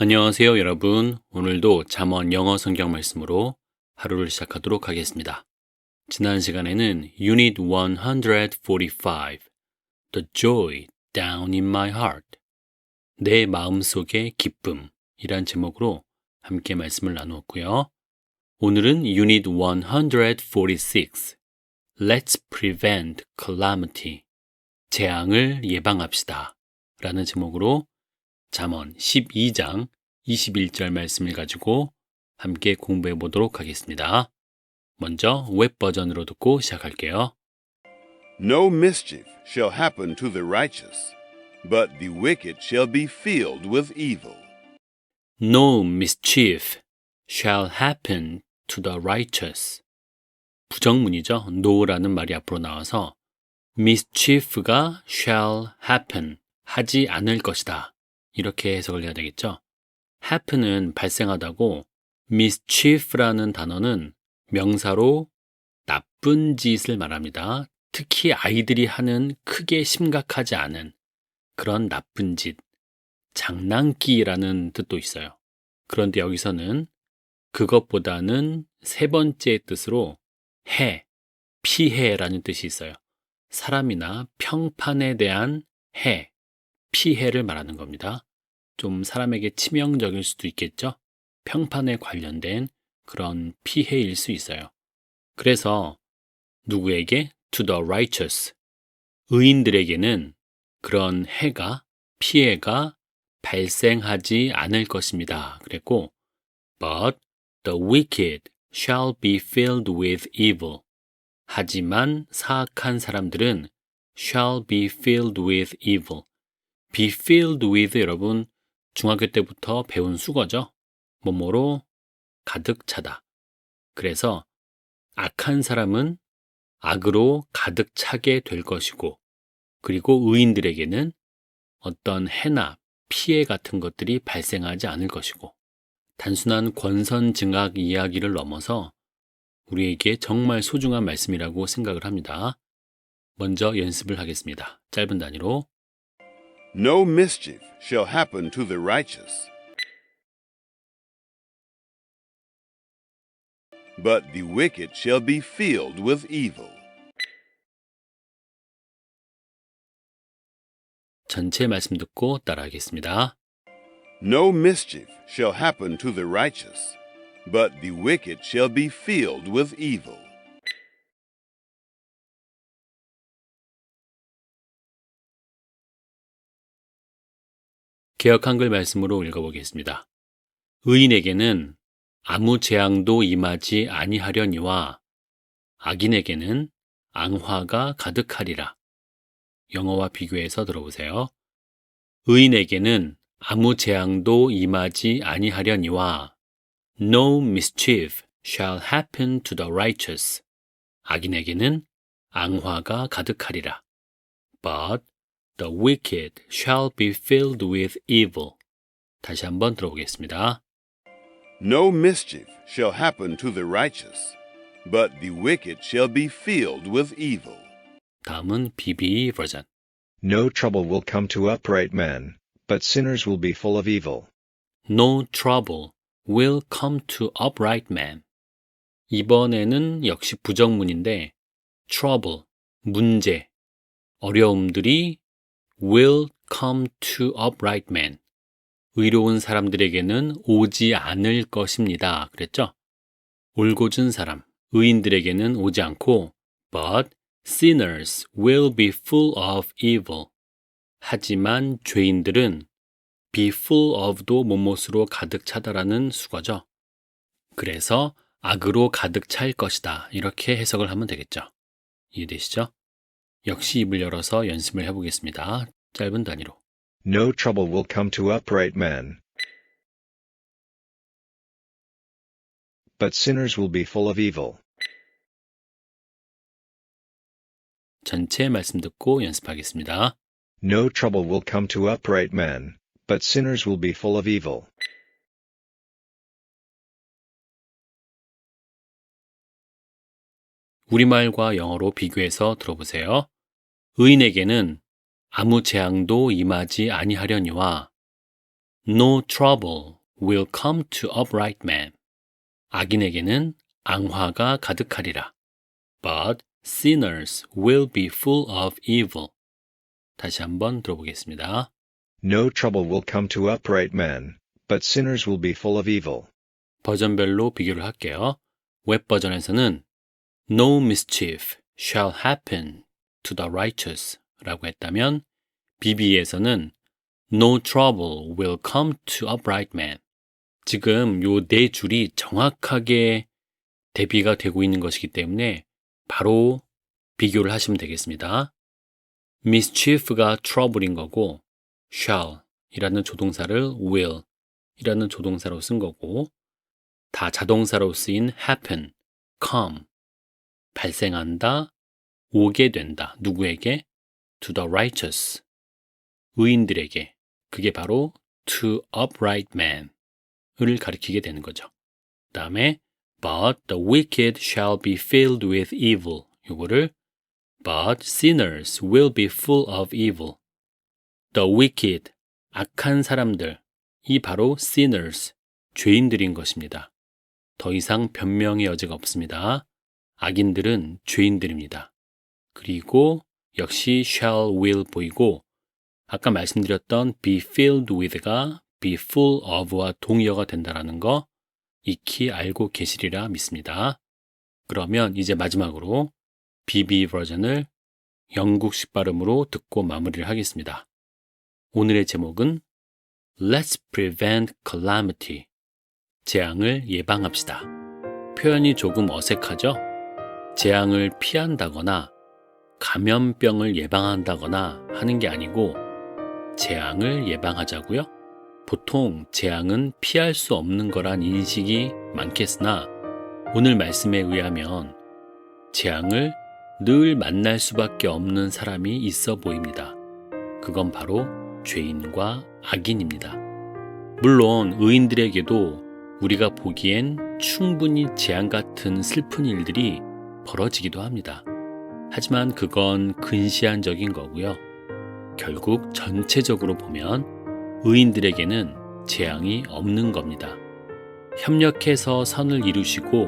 안녕하세요, 여러분. 오늘도 잠언 영어 성경 말씀으로 하루를 시작하도록 하겠습니다. 지난 시간에는 Unit 145, The Joy Down in My Heart, 내 마음속의 기쁨이란 제목으로 함께 말씀을 나누었고요. 오늘은 Unit 146, Let's Prevent Calamity, 재앙을 예방합시다 라는 제목으로 잠언 12장 21절 말씀을 가지고 함께 공부해 보도록 하겠습니다. 먼저 웹 버전으로 듣고 시작할게요. No mischief shall happen to the righteous, but the wicked shall be filled with evil. No mischief shall happen to the righteous. 부정문이죠. no라는 말이 앞으로 나와서 mischief가 shall happen, 하지 않을 것이다. 이렇게 해석을 해야 되겠죠. happen은 발생하다고, mischief라는 단어는 명사로 나쁜 짓을 말합니다. 특히 아이들이 하는 크게 심각하지 않은 그런 나쁜 짓, 장난기라는 뜻도 있어요. 그런데 여기서는 그것보다는 세 번째 뜻으로 피해라는 뜻이 있어요. 사람이나 평판에 대한 피해를 말하는 겁니다. 좀 사람에게 치명적일 수도 있겠죠? 평판에 관련된 그런 피해일 수 있어요. 그래서 누구에게? To the righteous. 의인들에게는 그런 피해가 발생하지 않을 것입니다. 그랬고, But the wicked shall be filled with evil. 하지만 사악한 사람들은 shall be filled with evil. be filled with, 여러분 중학교 때부터 배운 수거죠. 뭐뭐로 가득 차다. 그래서 악한 사람은 악으로 가득 차게 될 것이고, 그리고 의인들에게는 어떤 해나 피해 같은 것들이 발생하지 않을 것이고, 단순한 권선징악 이야기를 넘어서 우리에게 정말 소중한 말씀이라고 생각을 합니다. 먼저 연습을 하겠습니다. 짧은 단위로. No mischief shall happen to the righteous, but the wicked shall be filled with evil. 전체 말씀 듣고 따라하겠습니다. No mischief shall happen to the righteous, but the wicked shall be filled with evil. 개역 한글 말씀으로 읽어보겠습니다. 의인에게는 아무 재앙도 임하지 아니하려니와 악인에게는 앙화가 가득하리라. 영어와 비교해서 들어보세요. 의인에게는 아무 재앙도 임하지 아니하려니와 No mischief shall happen to the righteous. 악인에게는 앙화가 가득하리라. But the wicked shall be filled with evil. 다시 한번 들어보겠습니다. No mischief shall happen to the righteous, but the wicked shall be filled with evil. 다음은 BB 버전. No trouble will come to upright men, but sinners will be full of evil. No trouble will come to upright men. 이번에는 역시 부정문인데 trouble, 문제, 어려움들이 will come to upright men. 의로운 사람들에게는 오지 않을 것입니다. 그랬죠? 올곧은 사람, 의인들에게는 오지 않고 but sinners will be full of evil. 하지만 죄인들은 be full of도 뭐뭇으로 가득 차다라는 수거죠. 그래서 악으로 가득 찰 것이다. 이렇게 해석을 하면 되겠죠. 이해되시죠? 역시 입을 열어서 연습을 해보겠습니다. 짧은 단위로. No trouble will come to upright men, but sinners will be full of evil. 전체 말씀 듣고 연습하겠습니다. No trouble will come to upright men, but sinners will be full of evil. 우리말과 영어로 비교해서 들어보세요. 의인에게는 아무 재앙도 임하지 아니하려니와 No trouble will come to upright man. 악인에게는 앙화가 가득하리라. But sinners will be full of evil. 다시 한번 들어보겠습니다. No trouble will come to upright men, but sinners will be full of evil. 버전별로 비교를 할게요. 웹 버전에서는 No mischief shall happen to the righteous 라고 했다면 BB에서는 No trouble will come to upright man. 지금 요 네 줄이 정확하게 대비가 되고 있는 것이기 때문에 바로 비교를 하시면 되겠습니다. mischief가 trouble인 거고 shall 이라는 조동사를 will 이라는 조동사로 쓴 거고 다 자동사로 쓰인 happen, come 발생한다, 오게 된다. 누구에게? To the righteous 의인들에게. 그게 바로 to upright man을 가리키게 되는 거죠. 그 다음에 But the wicked shall be filled with evil. 요거를 But sinners will be full of evil. The wicked, 악한 사람들, 이 바로 sinners, 죄인들인 것입니다. 더 이상 변명의 여지가 없습니다. 악인들은 죄인들입니다. 그리고 역시 shall, will 보이고 아까 말씀드렸던 be filled with가 be full of와 동의어가 된다는 거 익히 알고 계시리라 믿습니다. 그러면 이제 마지막으로 BB 버전을 영국식 발음으로 듣고 마무리를 하겠습니다. 오늘의 제목은 Let's prevent calamity. 재앙을 예방합시다. 표현이 조금 어색하죠? 재앙을 피한다거나 감염병을 예방한다거나 하는 게 아니고 재앙을 예방하자고요? 보통 재앙은 피할 수 없는 거란 인식이 많겠으나 오늘 말씀에 의하면 재앙을 늘 만날 수밖에 없는 사람이 있어 보입니다. 그건 바로 죄인과 악인입니다. 물론 의인들에게도 우리가 보기엔 충분히 재앙 같은 슬픈 일들이 벌어지기도 합니다. 하지만 그건 근시안적인 거고요. 결국 전체적으로 보면 의인들에게는 재앙이 없는 겁니다. 협력해서 선을 이루시고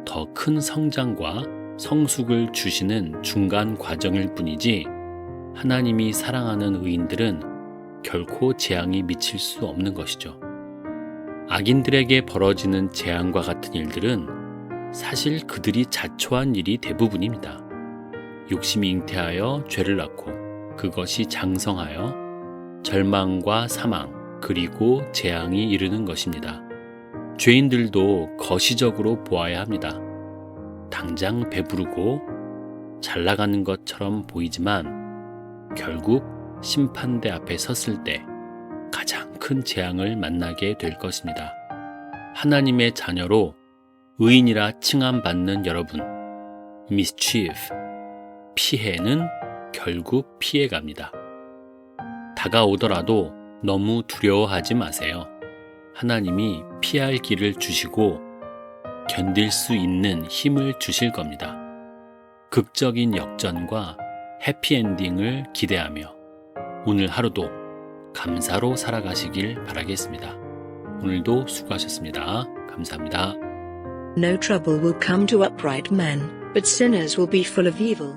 더 큰 성장과 성숙을 주시는 중간 과정일 뿐이지 하나님이 사랑하는 의인들은 결코 재앙이 미칠 수 없는 것이죠. 악인들에게 벌어지는 재앙과 같은 일들은 사실 그들이 자초한 일이 대부분입니다. 욕심이 잉태하여 죄를 낳고 그것이 장성하여 절망과 사망 그리고 재앙이 이르는 것입니다. 죄인들도 거시적으로 보아야 합니다. 당장 배부르고 잘 나가는 것처럼 보이지만 결국 심판대 앞에 섰을 때 가장 큰 재앙을 만나게 될 것입니다. 하나님의 자녀로 의인이라 칭함받는 여러분, mischief, 피해는 결국 피해갑니다. 다가오더라도 너무 두려워하지 마세요. 하나님이 피할 길을 주시고 견딜 수 있는 힘을 주실 겁니다. 극적인 역전과 해피엔딩을 기대하며 오늘 하루도 감사로 살아가시길 바라겠습니다. 오늘도 수고하셨습니다. 감사합니다. No trouble will come to upright men, but sinners will be full of evil.